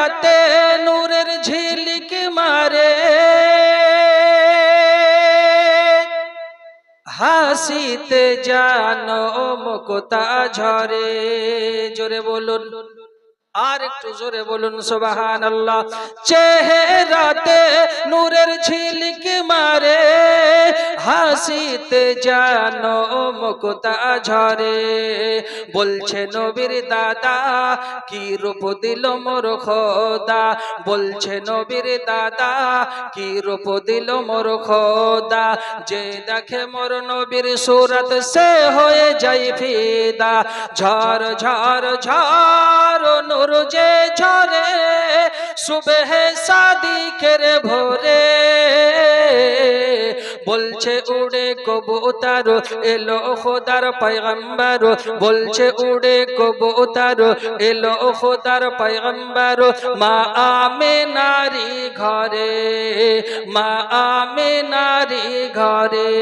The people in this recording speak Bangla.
রাতে নূরের ঝিলিক মারে, হাসিতে জানো মুক্তা ঝরে। জোরে বলুন, আর একটু জোরে বলুন সুবহানাল্লাহ। চেহারাতে নূরের ঝিলিক মারে, হাসিতে জানো মুক্তা ঝরে। বলছে নবীর দাদা কি রূপ দিল মোর খোদা, বলছে নবীর দাদা কি রূপ দিল মোর খোদা। যে দেখে মোর নবীর সুরত সে হয়ে যায় ফিদা। ঝর ঝর ঝর নূর যে ঝরে, সুবহ সাদিকের ভোরে। বলছে উড়ে কবুতর এলো খোদার পয়গম্বর, বলছে উড়ে কবুতর এলো খোদার পয়গম্বর। মা আমেনারি ঘরে, মা আমেনারি ঘরে।